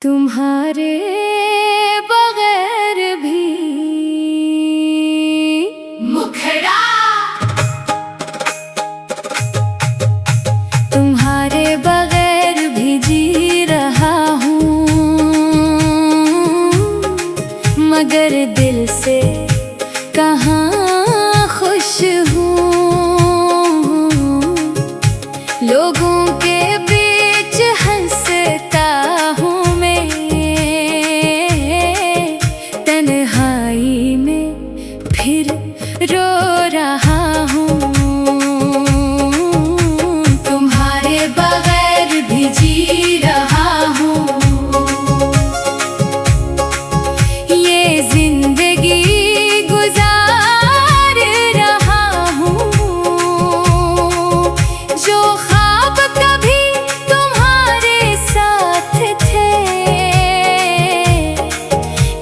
तुम्हारे बगैर भी मुखड़ा तुम्हारे बगैर भी जी रहा हूँ, मगर दिल से कहाँ खुश हूँ। लोगों के बीच हंसता हूँ मैं, तन्हाई में फिर रो रहा हूँ। तुम्हारे बगैर भी जी रहा हूँ, ये जिंदगी गुजार रहा हूँ। जो ख्वाब कभी तुम्हारे साथ थे,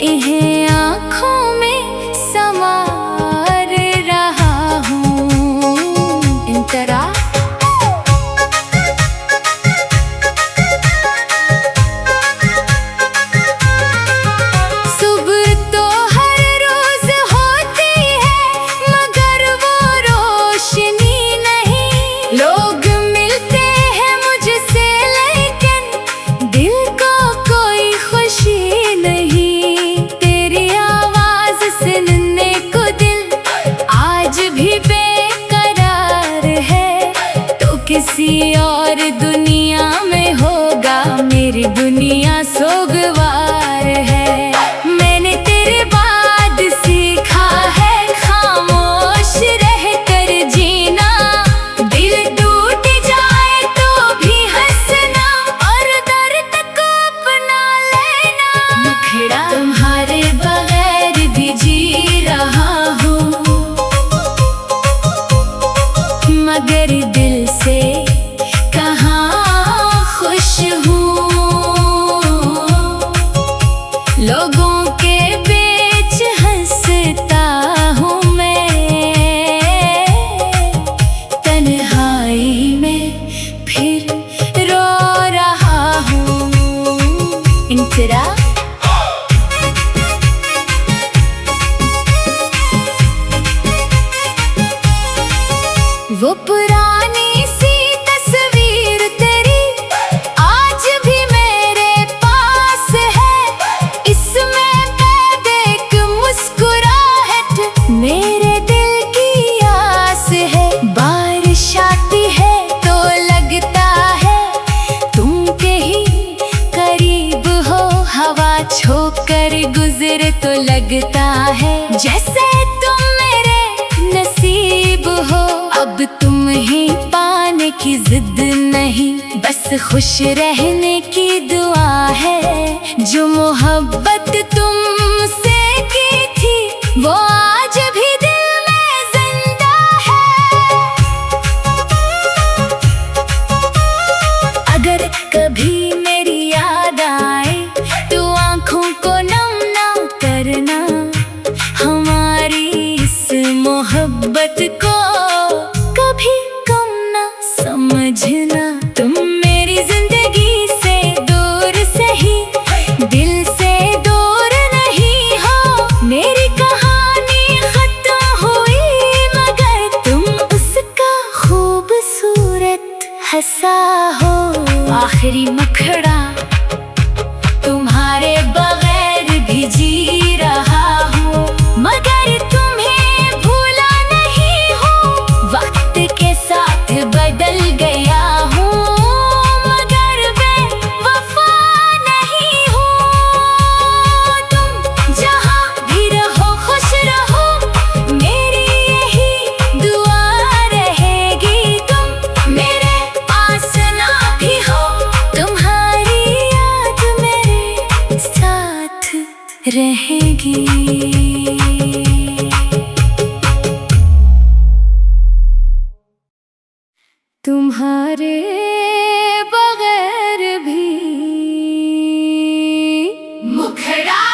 इन्हें आँखों में संवार रहा हूँ। इंतरा सुबह तो हर रोज होती है, मगर वो रोशनी नहीं। लोग मिलते हैं मुझसे, लेकिन दिल को कोई खुशी नहीं। तेरी आवाज सुनने को दिल आज भी बेकरार है। तो किसी और दुनिया में होगा, मेरी दुनिया सोगवार है। मैंने तेरे बाद सीखा है खामोश रहकर जीना। दिल टूट जाए तो भी हंसना, और दर्द को अपना लेना। मुखड़ा तुम्हारे बगैर भी जी रहा हूँ, मगर दिल से कहाँ खुश हूँ। लोगों के बीच हंसता हूँ मैं, तन्हाई में फिर रो रहा हूँ। इंतरा वो पुरानी सी तस्वीर तेरी आज भी मेरे पास है। इसमें कैद एक मुस्कुराहट मेरे दिल की आस है। बारिश आती है तो लगता है तुम कहीं करीब हो। हवा छोकर गुजरे तो लगता है जैसे तुम मेरे नसीब हो। अब तुम ही पाने की जिद नहीं, बस खुश रहने की दुआ है। जो मोहब्बत तुमसे की थी, वो आज भी दिल में जिंदा है। अगर कभी मेरी याद आए तो आंखों को नम ना करना। हमारी इस मोहब्बत को कभी कम ना समझना। तुम मेरी जिंदगी से दूर सही, दिल से दूर नहीं हो। मेरी कहानी खत्म हुई, मगर तुम उसका खूबसूरत हिस्सा हो। आखिरी मुखड़ा तुम्हारे बगैर भी जी रहा हूँ, मगर तुम्हें भूला नहीं हूँ। वक्त के साथ बदल गया हूँ, मगर बेवफा नहीं हूँ। तुम जहाँ भी रहो खुश रहो, मेरी यही दुआ रहेगी। तुम मेरे पास ना भी हो, तुम्हारी याद मेरे साथ रहेगी। तुम्हारे बगैर भी मुखड़ा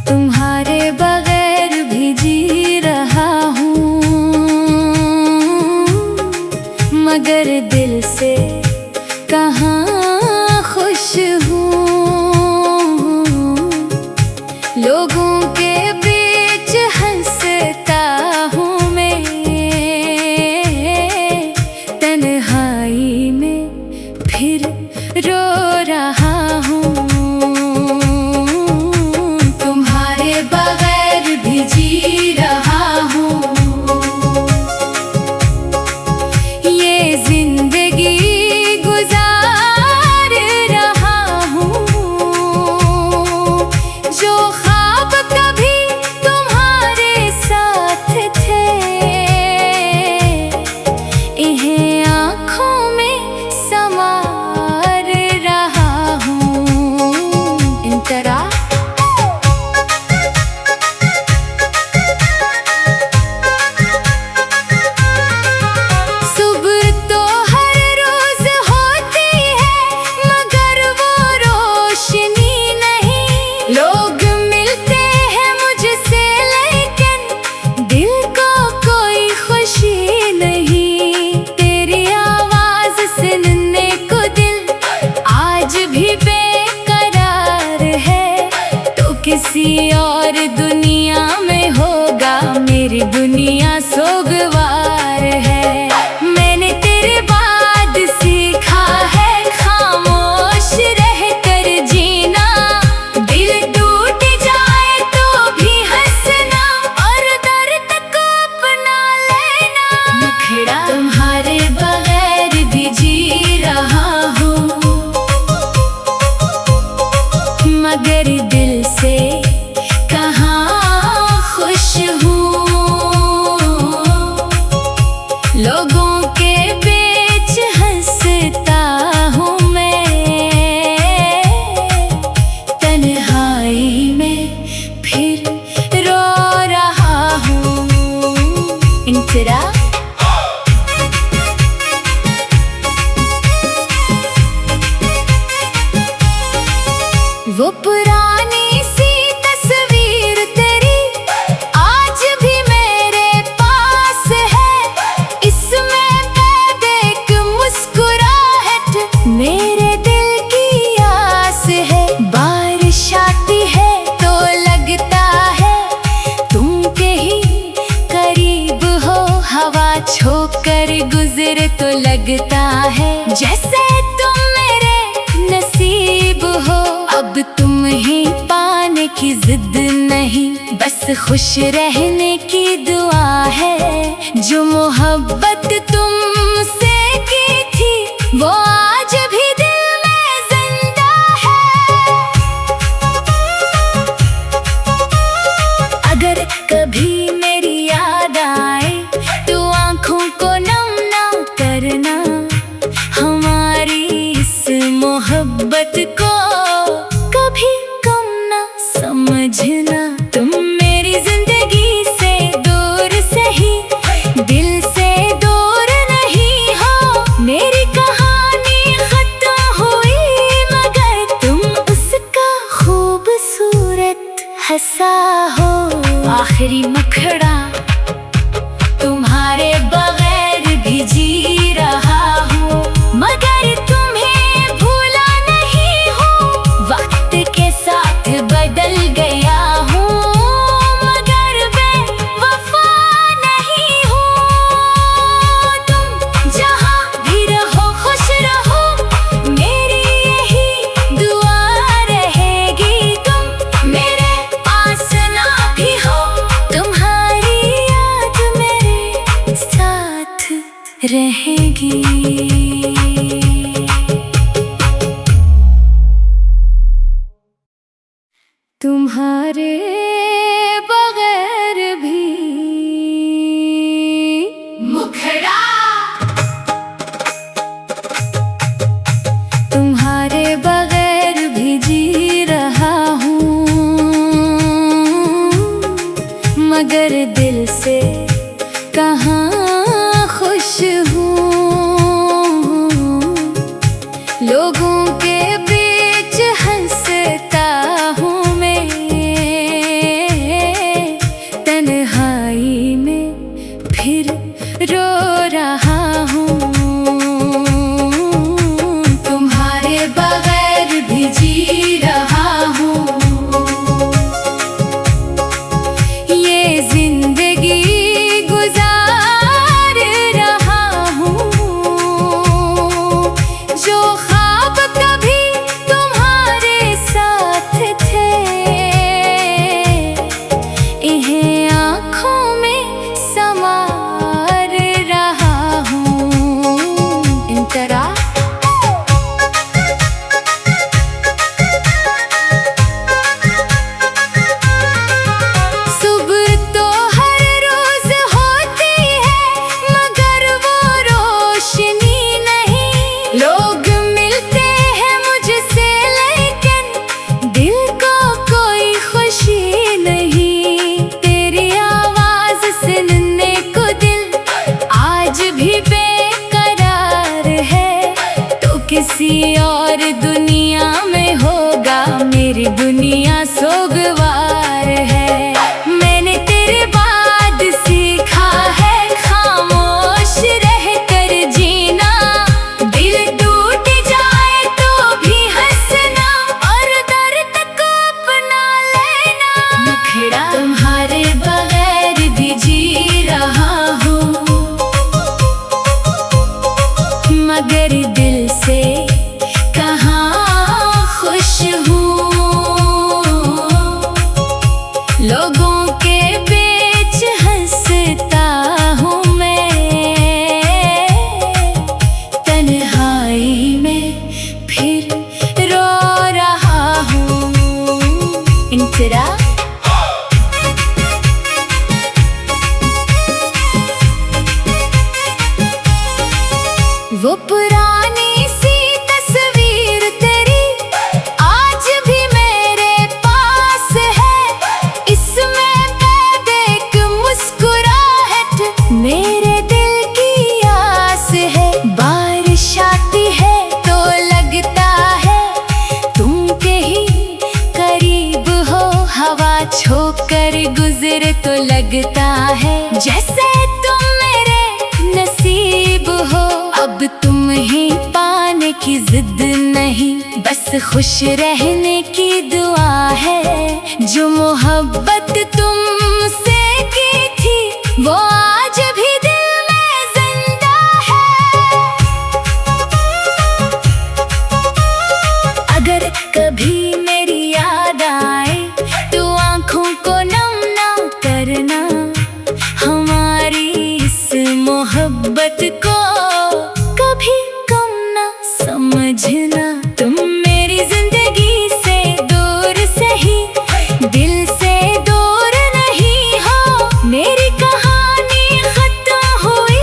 तुम्हारे बगैर भी जी रहा हूँ, मगर दिल से कहाँ खुश हूँ, लोगों के बीच हंसता हूँ मैं, तन्हाई में फिर रो रहा हूँ। तुम्हारे बगैर भी जी रहा हूँ, ये जिंदगी गुजार रहा हूँ। जो ख्वाब कभी तुम्हारे साथ थे, इन्हें आँखों में संवार रहा हूँ। इंतरा लोग मिलते हैं मुझसे, लेकिन दिल को कोई खुशी नहीं। तेरी आवाज सुनने को दिल आज भी बेकरार है। तो किसी और दुनिया में होगा, मेरी दुनिया सोगवार है। मैंने तेरे बाद सीखा है खामोश रहकर जीना। दिल टूट जाए तो भी हंसना, और दर्द को अपना लेना। मुखड़ा तुम्हारे बगैर भी जी रहा हूँ, मगर दिल से कहाँ खुश हूँ। लोगों के बीच हंसता हूँ मैं, तन्हाई में फिर रो रहा हूँ। इंतरा वो पुरानी सी तस्वीर तेरी आज भी मेरे पास है। इसमें कैद एक मुस्कुराहट मेरे दिल की आस है। बारिश आती है तो लगता है तुम के ही करीब हो। हवा छोकर गुजरे तो लगता है जैसे तुम मेरे नसीब हो। अब तुम ही पाने की जिद नहीं, बस खुश रहने की दुआ है। जो मोहब्बत तुमसे की थी वो आज भी दिल में जिंदा है। अगर कभी मेरी याद आए तो आंखों को नम ना करना। हमारी इस मोहब्बत को कभी कम ना समझना। तुम मेरी जिंदगी से दूर सही, दिल से दूर नहीं हो। मेरी कहानी खत्म हुई, मगर तुम उसका खूबसूरत हंसा हो। आखिरी मुखड़ा तुम्हारे बगैर भी जी रहा हूँ, मगर तुम्हें भूला नहीं हूँ। वक्त के साथ बदल गया हूँ, मगर बेवफा नहीं हूँ। तुम जहाँ भी रहो खुश रहो, मेरी यही दुआ रहेगी। तुम मेरे पास ना भी हो, तुम्हारी किसी और दुनिया में होगा, मेरी दुनिया सोगवार है। मैंने तेरे बाद सीखा है खामोश रहकर जीना, दिल टूट जाए तो भी हंसना और दर्द को अपना लेना। मुखड़ा तुम्हारे बगैर भी जी रहा हूँ, मगर दिल से कहाँ खुश हूँ। लोगों के बीच हंसता हूँ मैं, तन्हाई में फिर रो रहा हूँ। इंतरा वो पुरानी सी तस्वीर तेरी आज भी मेरे पास है, इसमें कैद एक मुस्कुराहट मेरे दिल की आस है। बारिश आती है तो लगता है तुम कहीं करीब हो, हवा छोकर गुजरे तो लगता है जैसे तुम मेरे नसीब हो। अब तुम ही पाने की जिद नहीं, बस खुश रहने की दुआ है। जो मोहब्बत तुमसे की थी वो आज भी दिल में जिंदा है। अगर कभी मेरी याद आए तो आंखों को नम ना करना, हमारी इस मोहब्बत को कभी कम ना समझना। तुम मेरी जिंदगी से दूर सही, दिल से दूर नहीं हो। मेरी कहानी खत्म हुई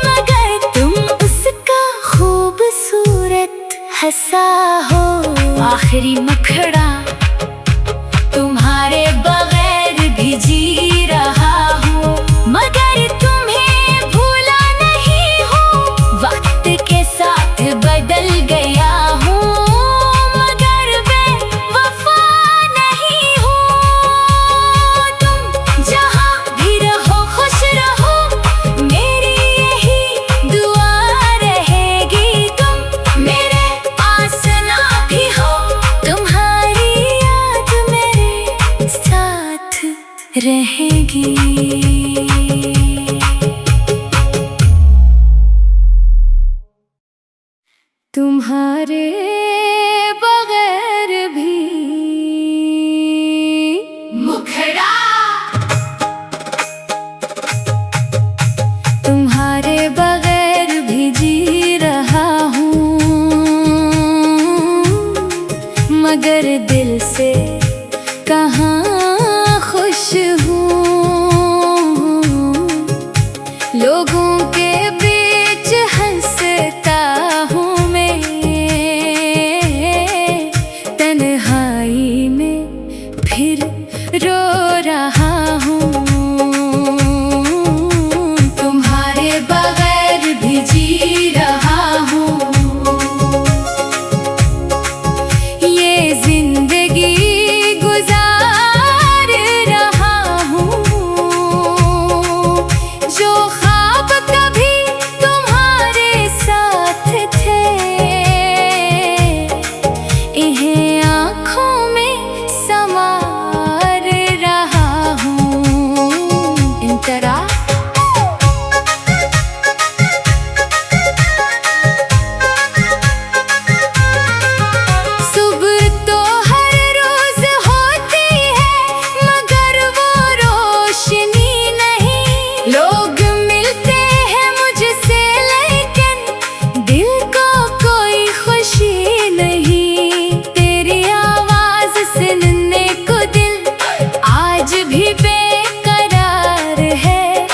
मगर तुम उसका खूबसूरत हंसा हो। आखिरी मुखड़ा तुम्हारे बगैर भी जी रहा हूँ, मगर तुम्हें भूला नहीं हूँ। वक्त के साथ बदल गया हूँ, मगर बेवफा नहीं हूँ। तुम जहाँ भी रहो खुश रहो, मेरी यही दुआ रहेगी। तुम मेरे पास ना भी हो, तुम्हारी याद मेरे साथ रहेगी। तुम्हारे बगैर भी मुखड़ा तुम्हारे बगैर भी जी रहा हूँ, मगर दिल से कहाँ खुश हूँ। लोगों के बीच हंसता हूँ मैं, तन्हाई में फिर रो रहा हूँ। तुम्हारे बगैर भी जी रहा हूँ, ये जिंदगी गुजार रहा हूँ। जो ख्वाब कभी तुम्हारे साथ थे, इन्हें आँखों में समार रहा हूँ। इंतरा सुबह तो हर रोज होती है, मगर वो रोशनी नहीं। लोग मिलते हैं मुझसे लेकिन दिल को कोई खुशी नहीं। तेरी आवाज सुनने को दिल आज भी बेकरार है,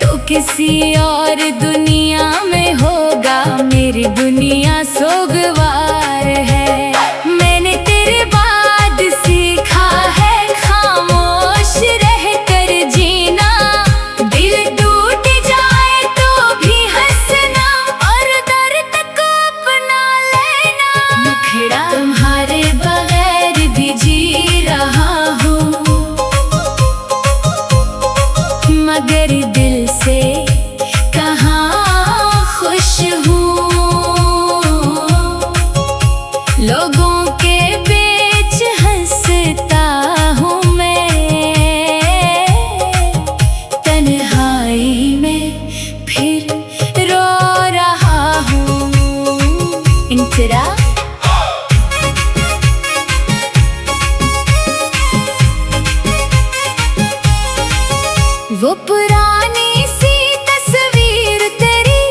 तो किसी और दुनिया में होगा, मेरी दुनिया सोगवार है। मैंने तेरे बाद सीखा है खामोश रहकर जीना, दिल टूट जाए तो भी हंसना और दर्द को अपना ले। इंतरा वो पुरानी सी तस्वीर तेरी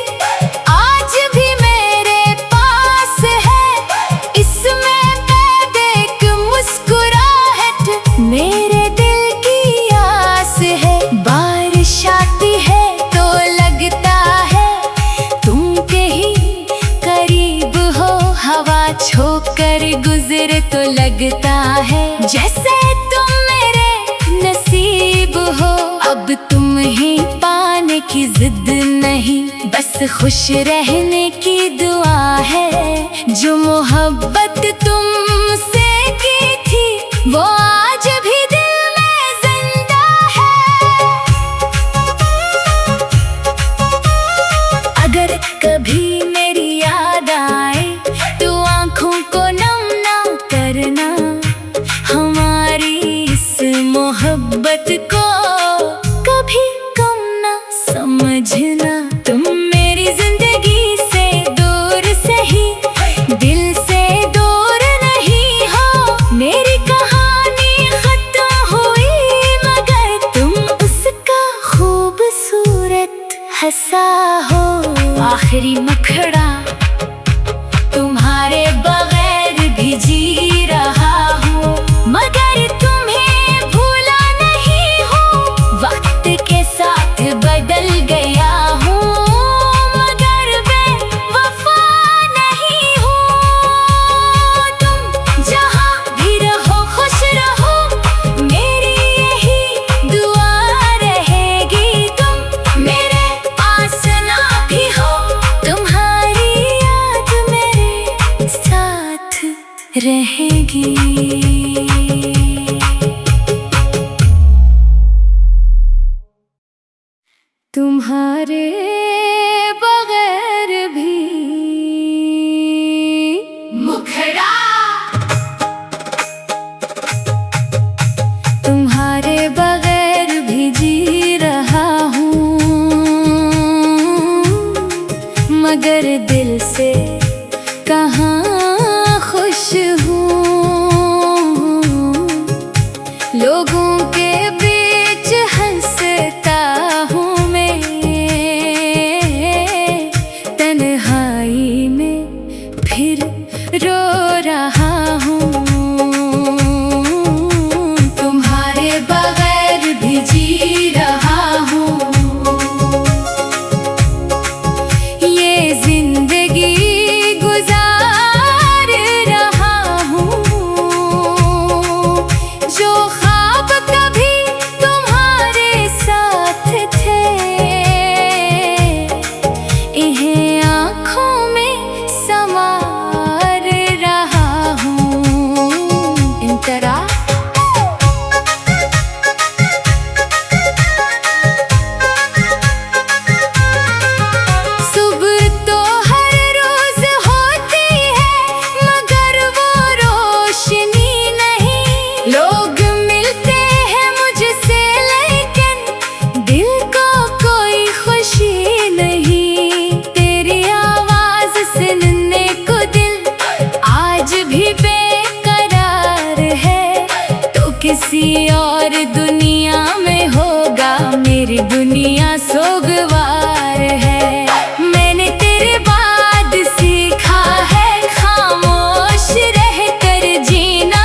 आज भी मेरे पास है। इसमें कैद एक मुस्कुराहट मेरे दिल की आस है। बारिश आती है तो लगता है तुम के ही करीब हो। हवा छोकर गुजरे तो लगता है जैसे तुम मेरे नसीब हो। अब तुम ही पाने की जिद नहीं, बस खुश रहने की दुआ है। जो मोहब्बत तुमसे की थी वो आज भी दिल में जिंदा है। अगर कभी मेरी याद आए तो आंखों को नम ना करना। हमारी इस मोहब्बत को कभी कम ना समझना। तुम मेरी जिंदगी से दूर सही, दिल से दूर नहीं हो। मेरी कहानी खत्म हुई मगर तुम उसका खूबसूरत हिस्सा हो। आखिरी मुखड़ा तुम्हारे बगैर भी जी रहा हूँ, मगर तुम्हें भूला नहीं हूँ। वक्त के साथ बदल गया हूँ मगर बेवफा नहीं हूँ। तुम जहाँ भी रहो खुश रहो, मेरी यही दुआ रहेगी। तुम मेरे पास ना भी हो, तुम्हारी याद मेरे साथ रहेगी। तुम्हारे बगैर भी मुखड़ा तुम्हारे बगैर भी जी रहा हूँ, मगर दिल से कहाँ खुश हूँ। लोगों के बीच हंसता हूँ मैं, तन्हाई में फिर रो रहा हूँ। तुम्हारे बगैर भी जी रहा हूँ, ये जिंदगी गुजार रहा हूँ। जो ख्वाब कभी तुम्हारे साथ थे, इन्हें आँखों में संवार रहा हूँ। इंतरा सुबह तो हर रोज होती है मगर वो रोशनी नहीं। लोग मिलते हैं मुझसे लेकिन दिल को कोई खुशी नहीं। तेरी आवाज सुनने को दिल आज भी बेकरार है। तो किसी और दुनिया में होगा, मेरी दुनिया सोगवार है। मैंने तेरे बाद सीखा है खामोश रहकर जीना।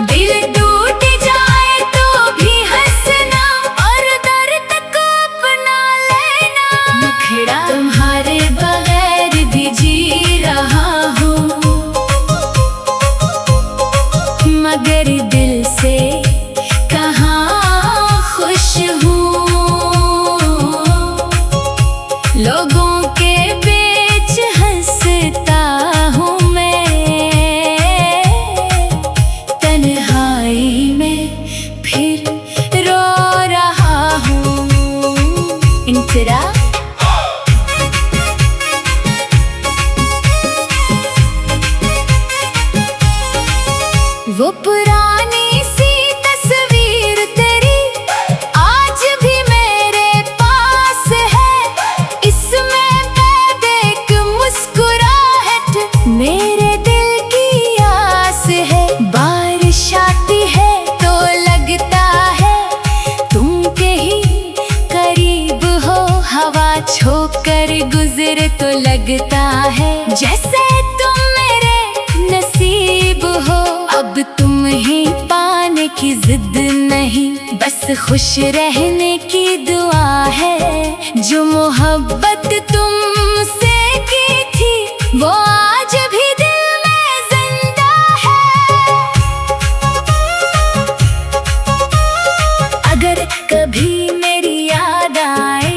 दिल टूट जाए तो भी हंसना और दर्द को अपना लेना। मुखड़ा तुम्हारे बगैर भी जी रहा हूँ, मगर दिल से कहाँ खुश हूँ। लोगों के बीच हंसता हूँ मैं, तन्हाई में फिर रो रहा हूँ। इंतरा वो पुरानी सी तस्वीर तेरी आज भी मेरे पास है। इसमें कैद एक मुस्कुराहट लगता है जैसे तुम मेरे नसीब हो। अब तुम ही पाने की जिद नहीं, बस खुश रहने की दुआ है। जो मोहब्बत तुमसे की थी वो आज भी दिल में जिंदा है। अगर कभी मेरी याद आए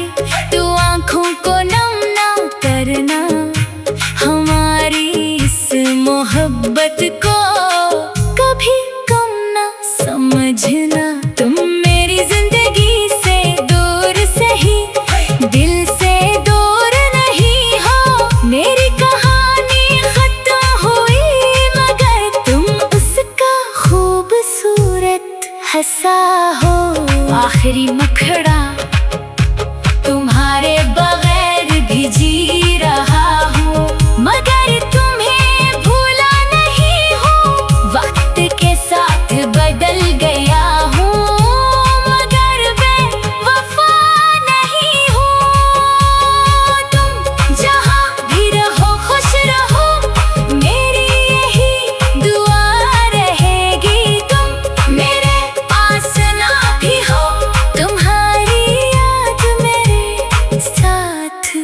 तो आँखों को नम ना करना, हमारी इस मोहब्बत को कभी कम ना समझना। तुम मेरी जिंदगी से दूर सही, दिल से दूर नहीं हो। मेरी कहानी खत्म हुई मगर तुम उसका खूबसूरत हिस्सा हो। आखिरी मुखड़ा तुम्हारे बगैर भी जी रहा हूँ, मगर तुम्हें भूला नहीं हूँ। वक्त के साथ बदल गया हूँ मगर बेवफा नहीं हूँ। तुम जहाँ भी रहो खुश रहो, मेरी यही दुआ रहेगी। तुम मेरे पास ना भी हो, तुम्हारी याद मेरे साथ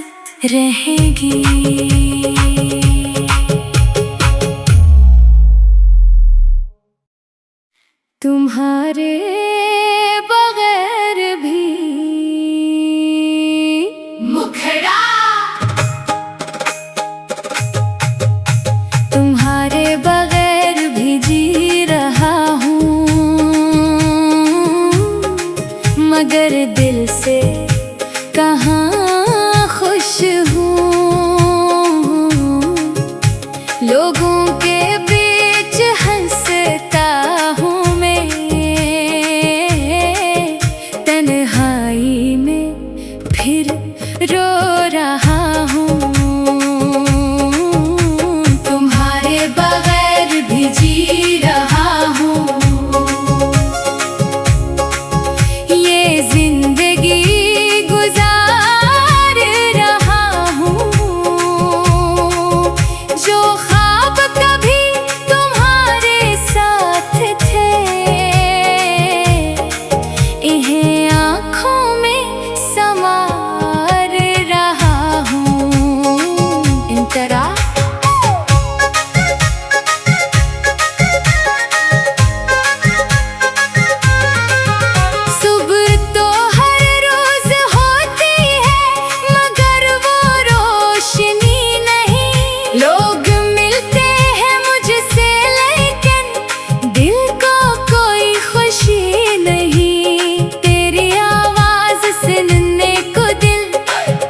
रहेगी। तुम्हारे बगैर भी मुखड़ा तुम्हारे बगैर भी जी रहा हूँ, मगर दिल से कहाँ खुश हूँ। लोगों के बीच हंसता हूँ मैं, तन्हाई में फिर रो रहा हूँ। तुम्हारे बगैर भी जी रहा हूँ, ये जिंदगी गुजार रहा हूँ। जो ख्वाब कभी तुम्हारे साथ थे, इन्हें आँखों में संवार रहा हूँ। इंतरा सुबह तो हर रोज होती है मगर वो रोशनी नहीं। लोग मिलते हैं मुझसे लेकिन दिल को कोई खुशी नहीं। तेरी आवाज सुनने को दिल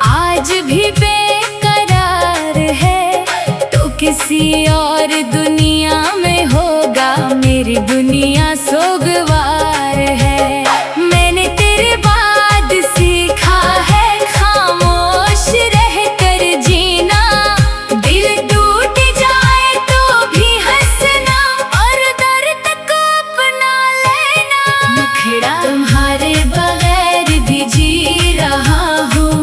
आज भी बेकरार है। तो किसी और दुनिया में होगा, मेरी दुनिया सोगवार है। मैंने तेरे बाद सीखा है खामोश रहकर जीना। दिल टूट जाए तो भी हंसना और दर्द को अपना लेना। मुखड़ा तुम्हारे बगैर भी जी रहा हूँ,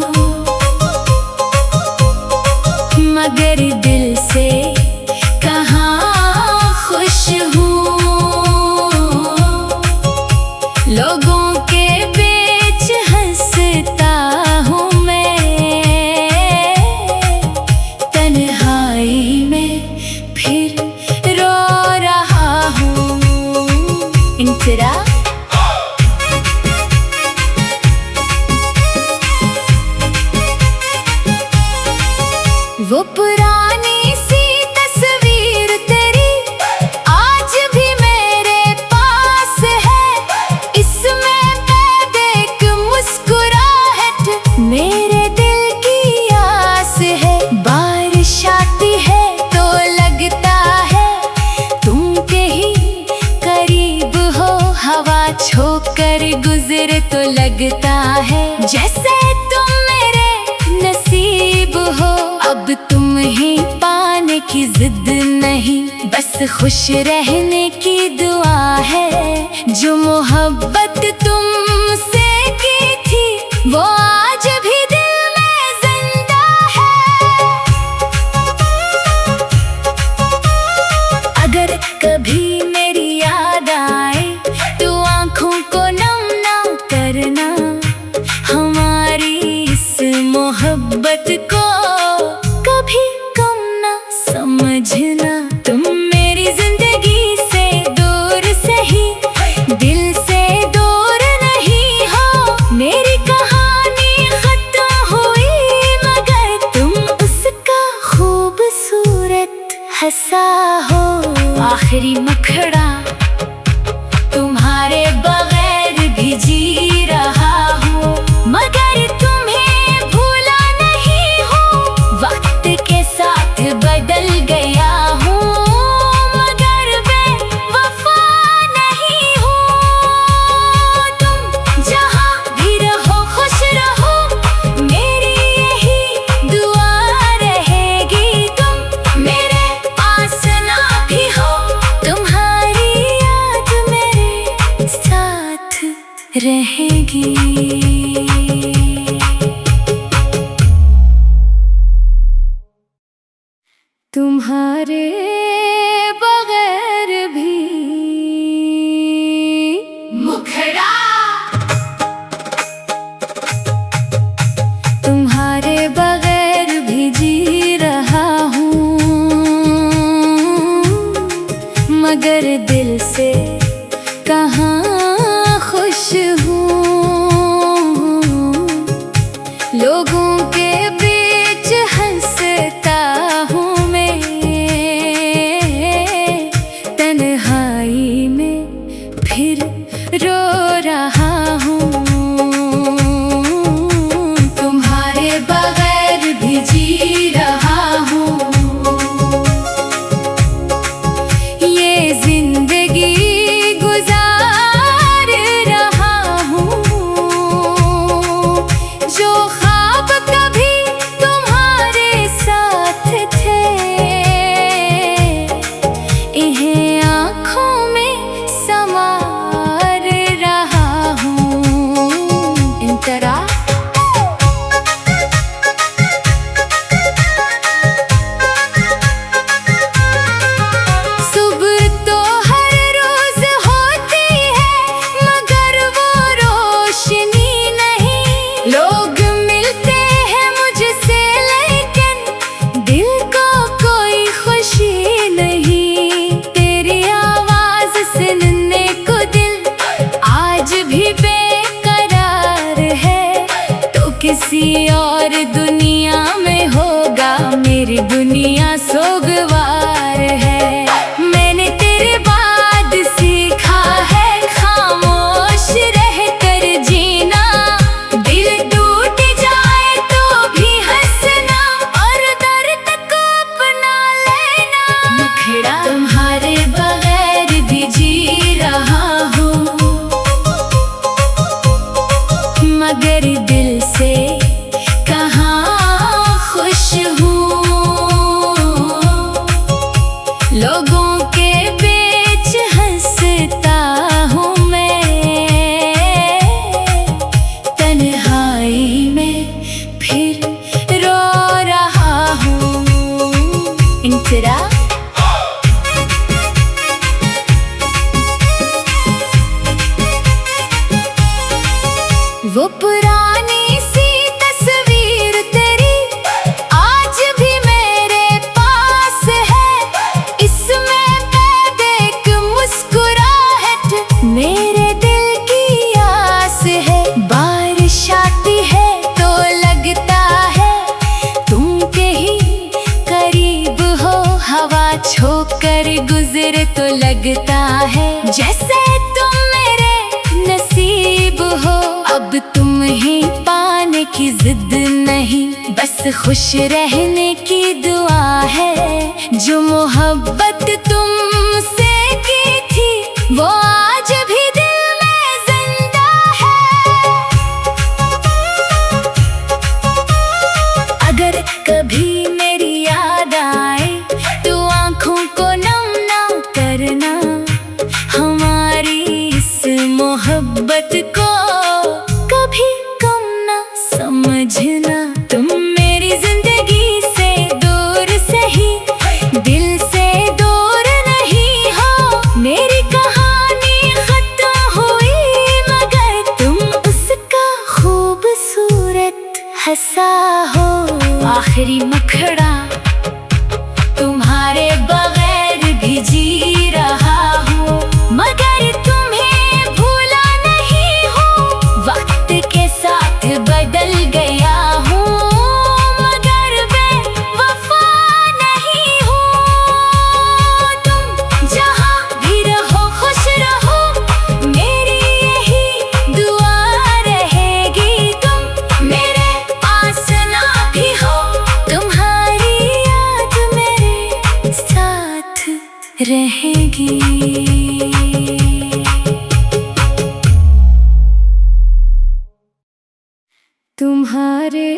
मगर दिल से कहाँ खुश हूँ। लोगों के बीच हंसता हूँ मैं, तन्हाई में फिर रो रहा हूँ। इंतरा वो पुरानी सी तस्वीर तेरी आज भी मेरे पास है। इसमें कैद एक मुस्कुराहट मेरे दिल की आस है। बारिश आती है तो लगता है तुम के ही करीब हो। हवा छोकर गुजरे तो लगता है जैसे तुम मेरे नसीब हो। अब तुम ही पाने की जिद नहीं, बस खुश रहने की दुआ है। जो मोहब्बत तुमसे की थी वो आज भी दिल में जिंदा है। हंसा हो आखिरी मुखड़ा, तुम्हारे बगैर भी जी रहा हूँ, मगर तुम्हें भूला नहीं हूँ। वक्त के साथ बदल गया हूँ, मगर बेवफा नहीं हूँ। तुम जहाँ भी रहो खुश रहो, मेरी यही दुआ रहेगी। तुम मेरे पास ना भी हो, तुम्हारी याद मेरे साथ रहेगी। तुम्हारे बगैर भी मुखड़ा, तुम्हारे बगैर भी जी रहा हूँ, मगर दिल से कहाँ खुश हूँ। लोगों के बीच हंसता हूँ मैं, तन्हाई में फिर रो रहा हूँ। तुम्हारे बगैर भी जी रहा हूँ, ये जिंदगी गुजार रहा हूँ। जो ख्वाब कभी तुम्हारे साथ थे, इन्हें आँखों में समार रहा हूँ। इंतरा सुबह तो हर रोज होती है, मगर वो रोशनी नहीं। लोग मिलते हैं मुझसे, लेकिन दिल को कोई खुशी नहीं। तेरी आवाज सुनने को दिल आज भी बेकरार है। तो किसी और दुनिया में होगा, मेरी दुनिया सोगवार है। मैंने तेरे बाद सीखा है खामोश रहकर जीना। दिल टूट जाए तो भी हंसना, और दर्द को अपना लेना। मुखड़ा तुम्हारे बगैर भी जी रहा हूँ, मगर दिल से कहाँ खुश हूँ। लोगों के बीच हंसता हूँ मैं, तन्हाई में फिर रो रहा हूँ। इंतरा वो पुरानी सी तस्वीर तेरी आज भी मेरे पास है। इसमें कैद एक मुस्कुराहट मेरे दिल की आस है। बारिश आती है तो लगता है तुम कहीं करीब हो, हवा छोकर गुजरे तो लगता है जैसे तुम मेरे नसीब हो। अब तुम्हें पाने की जिद नहीं, बस खुश रहने की दुआ है। जो मोहब्बत तुमसे की थी, वो आज भी दिल में जिंदा है। अगर कभी मेरी याद आए तो आँखों को नम ना करना। हमारी इस मोहब्बत को कभी कम ना समझना। तुम मेरी जिंदगी से दूर सही, दिल से दूर नहीं हो। मेरी कहानी खत्म हुई, मगर तुम उसका खूबसूरत हंसा हो आखिरी मुखड़ा। तुम्हारे बगैर भी जी रहा हूँ, मगर तुम्हें भूला नहीं हूँ। वक्त के साथ बदल गया हूँ, मगर बेवफा नहीं हूँ। रहेगी। तुम्हारे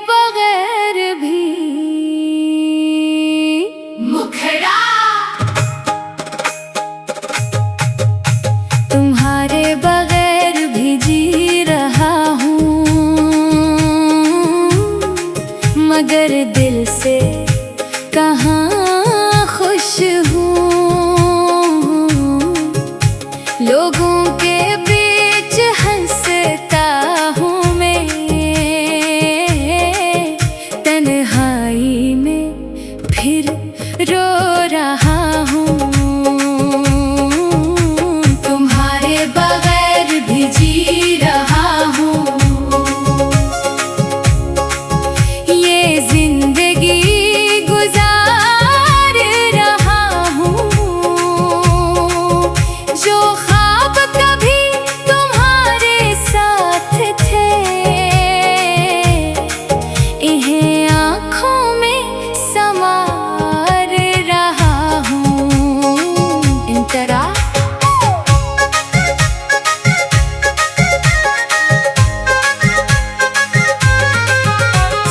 बगैर भी मुखड़ा तुम्हारे बगैर भी जी रहा हूँ, मगर दिल से कहाँ खुश हूँ। लोगों के बीच हंसता हूँ मैं, तन्हाई में फिर रो रहा हूँ। तुम्हारे बगैर भी जी रहा हूँ, ये जिंदगी गुजार रहा हूँ। जो ख्वाब कभी तुम्हारे साथ थे, इन्हें आँखों में समार रहा हूँ। इंतरा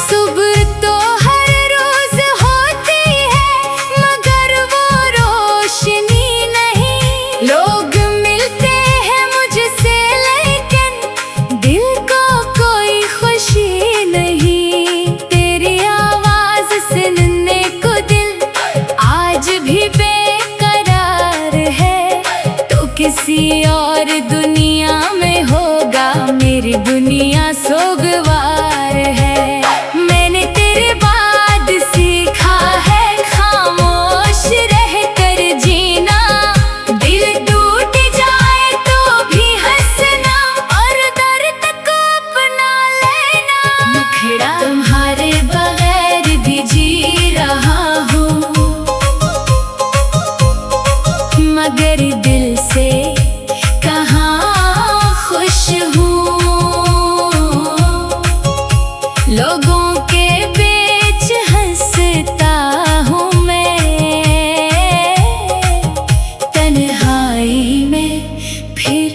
सुबह तो हर रोज होती है, मगर वो रोशनी नहीं। लोग मिलते हैं मुझसे, लेकिन दिल को कोई खुशी नहीं। तेरी आवाज सुनने को दिल आज भी बेकरार है। तो किसी और दुनिया में होगा, मेरी दुनिया सोगवार है। मैंने तेरे बाद सीखा है खामोश रहकर जीना। दिल टूट जाए तो भी हंसना, और दर्द को अपना लेना। मुखड़ा तुम्हारे बगैर भी जी रहा हूँ, मगर दिल से कहाँ खुश हूँ। लोगों के बीच हंसता हूँ मैं, तन्हाई में फिर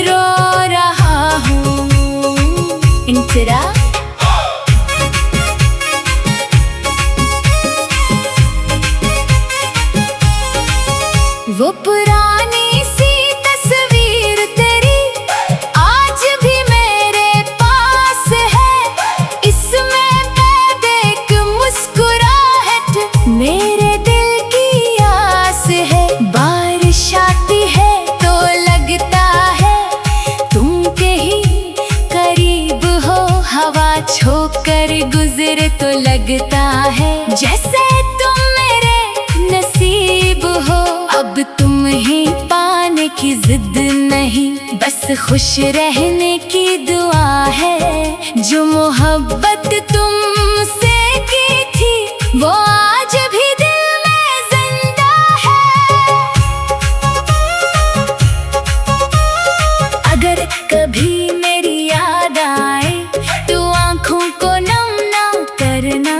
रो रहा हूँ। इंतरा वो पुरानी सी तस्वीर तेरी आज भी मेरे पास है। इसमें कैद एक मुस्कुराहट मेरे दिल की आस है। बारिश आती है तो लगता है तुम कहीं करीब हो। हवा छोकर गुजरे तो लगता है जैसे तुम मेरे नसीब हो। अब तुम ही पाने की जिद नहीं, बस खुश रहने की दुआ है। जो मोहब्बत तुमसे की थी, वो आज भी दिल में जिंदा है। अगर कभी मेरी याद आए तो आंखों को नम ना करना।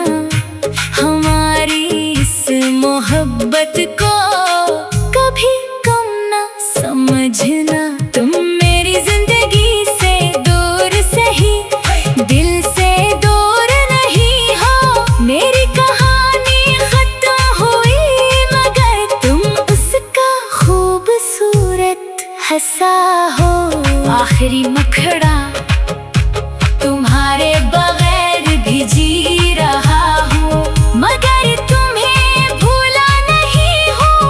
हमारी इस मोहब्बत को कभी कम ना समझना। तुम मेरी जिंदगी से दूर सही, दिल से दूर नहीं हो। मेरी कहानी खत्म हुई, मगर तुम उसका खूबसूरत हंसा हो। आखिरी मुखड़ा तुम्हारे बगैर भी जी रहा हूँ, मगर तुम्हें भूला नहीं हूँ।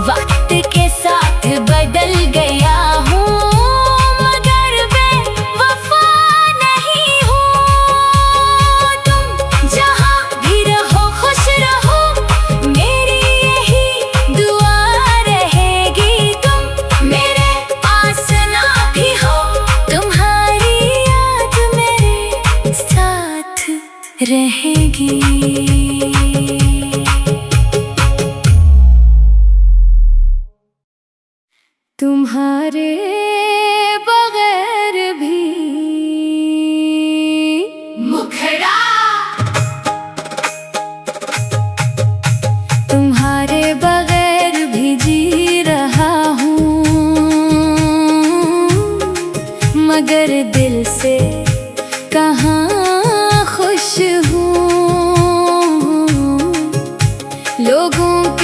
वक्त के साथ बदल गया हूँ, मगर बेवफा नहीं हूँ। तुम जहाँ भी रहो खुश रहो, मेरी यही दुआ रहेगी। तुम मेरे पास ना भी हो, तुम्हारी याद मेरे साथ रहेगी। तुम्हारे बगैर भी मुखड़ा तुम्हारे बगैर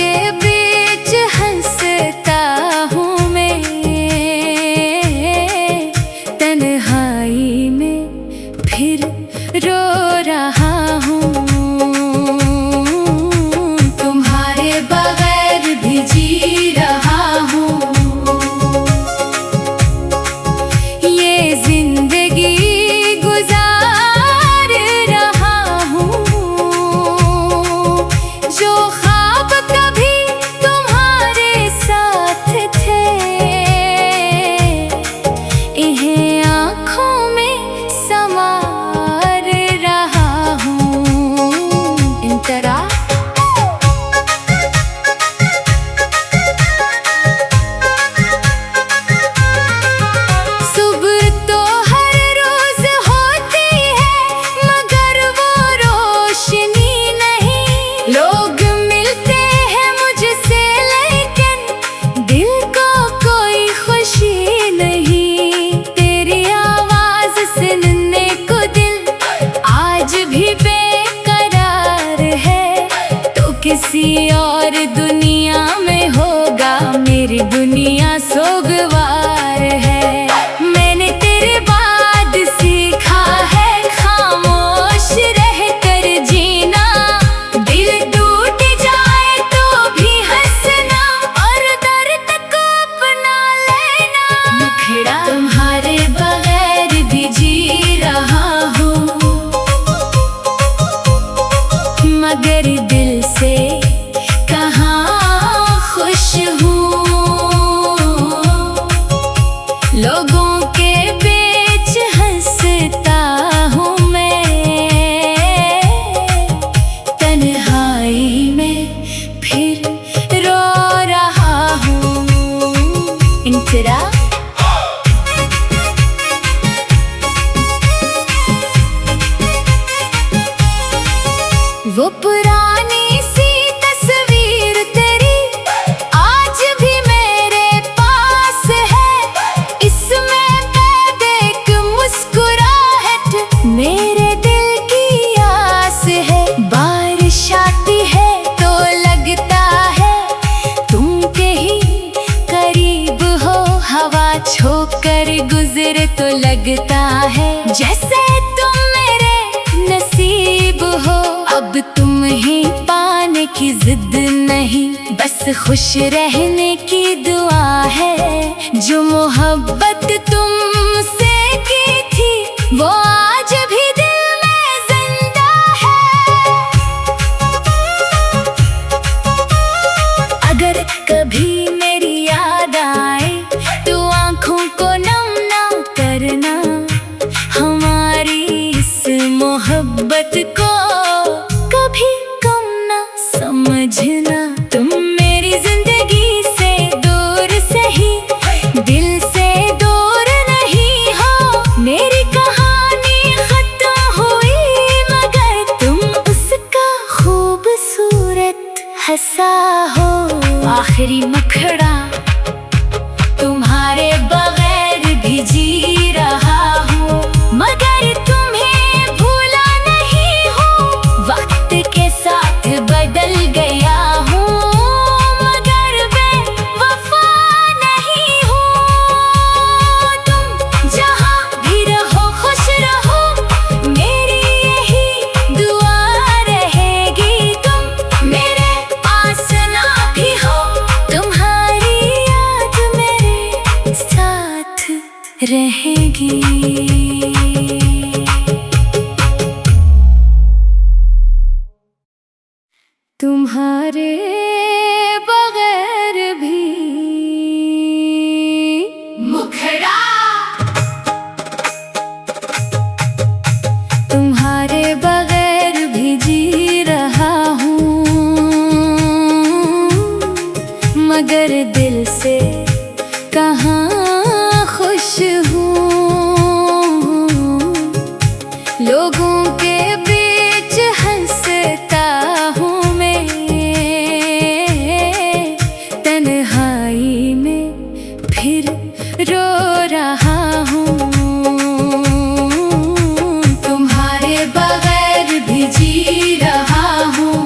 के बीच हंसता हूँ मैं, तन्हाई में फिर रो रहा हूँ। तुम्हारे बगैर भी जी रहा हूँ, ये जिंदगी गुजार रहा हूँ। जो ख्वाब कभी तुम्हारे साथ थे, इन्हें आँखों में संवार रहा हूँ। इंतरा सुबह तो हर रोज होती है, मगर वो रोशनी नहीं। लोग मिलते हैं मुझसे, लेकिन दिल को कोई खुशी नहीं। तेरी आवाज सुनने को दिल आज भी बेकरार है। तो किसी और दुनिया में होगा, मेरी दुनिया सोगवार है। मैंने तेरे बाद सीखा है खामोश रहकर जीना। दिल टूट जाए तो भी हंसना, और दर्द को अपना लेना। मुखड़ा तुम्हारे बगैर भी जी रहा हूँ, मगर दिल से कहाँ खुश हूँ। लोगों के बीच हंसता हूँ मैं, तन्हाई में फिर रो रहा हूँ। इंतरा वो पुरानी सी तस्वीर तेरी आज भी मेरे पास है। इसमें कैद एक मुस्कुराहट मेरे दिल की आस है। बारिश आती है तो लगता है तुम कहीं करीब हो। हवा छोकर गुजरे तो लगता है जैसे तुम मेरे नसीब हो। अब तुम ही पाने की जिद नहीं, बस खुश रहने की दुआ है। जो मोहब्बत तुमसे की थी, वो आज भी दिल में जिंदा है। अगर कभी मेरी याद आए तो आंखों को नम ना करना। हमारी इस मोहब्बत को कभी कम ना समझना। तुम मेरी जिंदगी से दूर सही, दिल से दूर नहीं हो। मेरी कहानी खत्म हुई, मगर तुम उसका खूबसूरत हंसा हो। आखिरी मुखड़ा तुम्हारे बगैर भी जी रहा हूँ, मगर तुम्हें भूला नहीं हूँ। वक्त के साथ बदल गया हूँ, मगर बेवफा नहीं हूँ। तुम जहाँ भी रहो खुश रहो, मेरी यही दुआ रहेगी। तुम मेरे पास ना भी हो, तुम्हारी याद मेरे साथ रहेगी। तुम्हारे बगैर भी मुखड़ा तुम्हारे बगैर भी जी रहा हूँ, मगर दिल से कहाँ खुश हूँ। लोगों के बीच हंसता हूँ मैं, तन्हाई में फिर रो रहा हूँ। तुम्हारे बगैर भी जी रहा हूँ,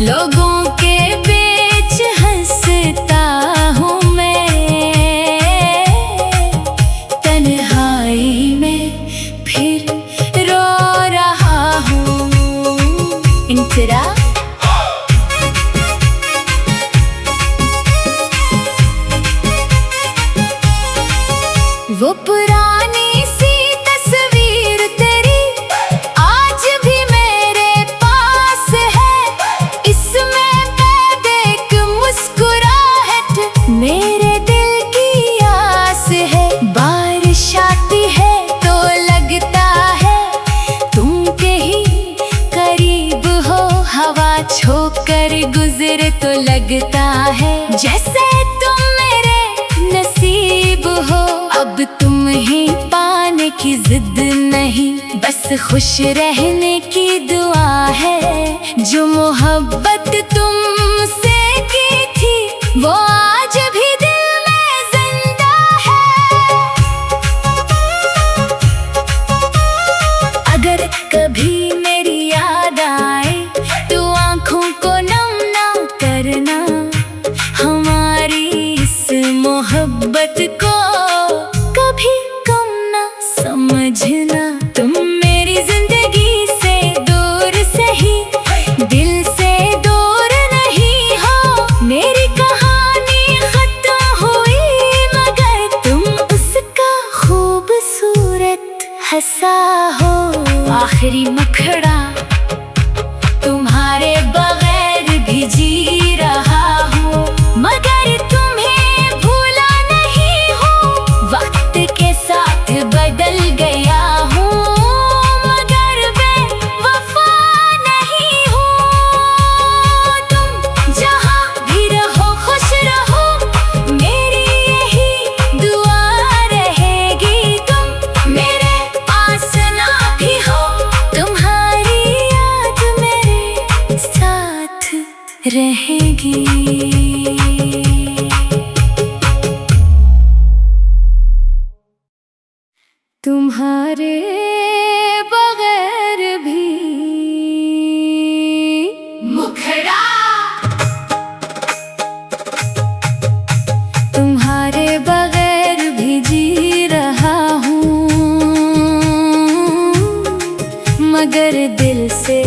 लोगों के बीच हंसता हूँ मैं, तन्हाई में फिर रो रहा हूँ। इंतरा वो पुरानी सी तस्वीर तेरी आज भी मेरे पास है। इसमें कैद एक मुस्कुराहट मेरे दिल की आस है। बारिश आती है तो लगता है तुम के ही करीब हो, हवा छोकर गुजरे तो लगता है जैसे तुम मेरे नसीब हो। अब तुम ही पाने की जिद नहीं, बस खुश रहने की दुआ है। जो मोहब्बत तुमसे की थी वो आज भी दिल में जिंदा है। अगर कभी मेरी याद आए तो आंखों को नम ना करना, हमारी इस मोहब्बत को कभी कम ना समझना। तुम मेरी जिंदगी से दूर सही, दिल से दूर नहीं हो। मेरी कहानी खत्म हुई मगर तुम उसका खूबसूरत हंसा हो। आखिरी मुखड़ा तुम्हारे बगैर भी जी रहा हूँ, मगर तुम्हें भूला नहीं हूँ। वक्त के साथ बदल गया हूँ मगर बेवफा नहीं हूँ। तुम जहाँ भी रहो खुश रहो, मेरी यही दुआ रहेगी। तुम मेरे पास ना भी हो, तुम्हारी याद मेरे साथ रहेगी। तुम्हारे बगैर भी मुखड़ा तुम्हारे बगैर भी जी रहा हूँ, मगर दिल से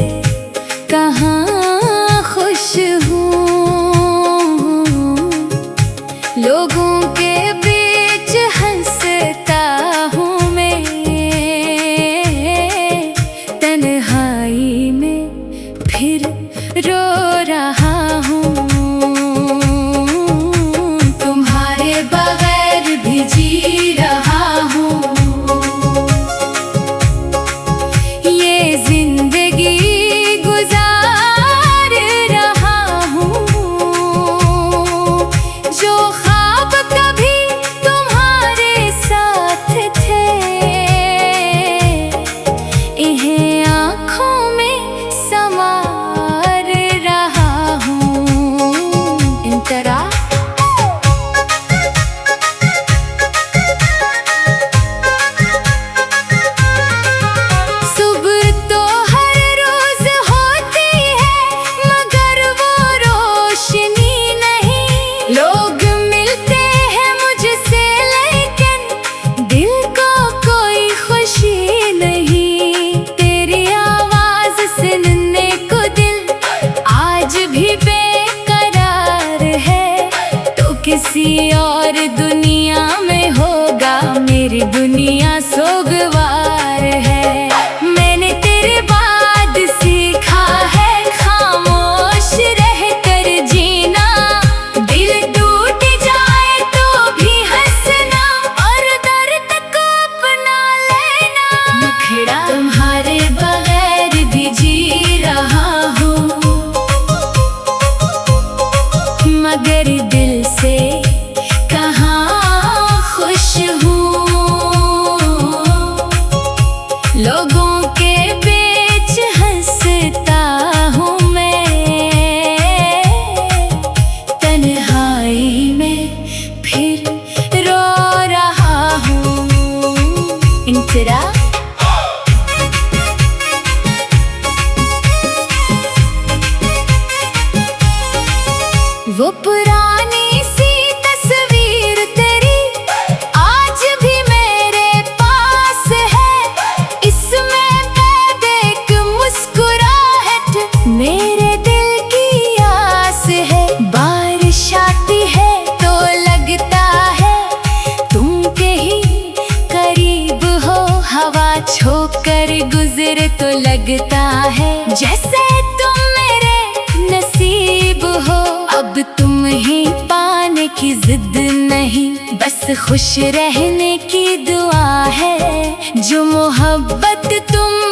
कहाँ खुश हूँ। लोगों के बीच हंसता हूँ मैं, तन्हाई में फिर रो रहा हूँ। तुम्हारे बगैर भी जी रहा हूँ, ये जिंदगी गुजार रहा हूँ। जो ख्वाब कभी तुम्हारे साथ थे, इन्हें आँखों में संवार रहा हूँ। इंतरा सुबह तो हर रोज होती है मगर वो रोशनी नहीं। लोग मिलते हैं मुझसे लेकिन दिल को कोई खुशी नहीं। तेरी आवाज सुनने को दिल आज भी बेकरार है। तो किसी और दुनिया में होगा, मेरी दुनिया सोगवार है। मैंने तेरे बाद सीखा है खामोश रहकर जीना। दिल टूट जाए तो भी हंसना और दर्द को अपना लेना। मुखड़ा तुम्हारे बगैर भी जी रहा हूँ, मगर दिल से कहाँ खुश हूँ। लोगों के बीच हंसता हूँ मैं, तन्हाई में फिर रो रहा हूँ। इंतरा वो पुरानी सी तस्वीर तेरी आज भी मेरे पास है। इसमें कैद एक मुस्कुराहट मेरे दिल की आस है। बारिश आती है तो लगता है तुम कहीं करीब हो, हवा छोकर गुजरे तो लगता है जैसे तुम मेरे नसीब हो। अब तुम ही पाने की जिद नहीं, बस खुश रहने की दुआ है। जो मोहब्बत तुम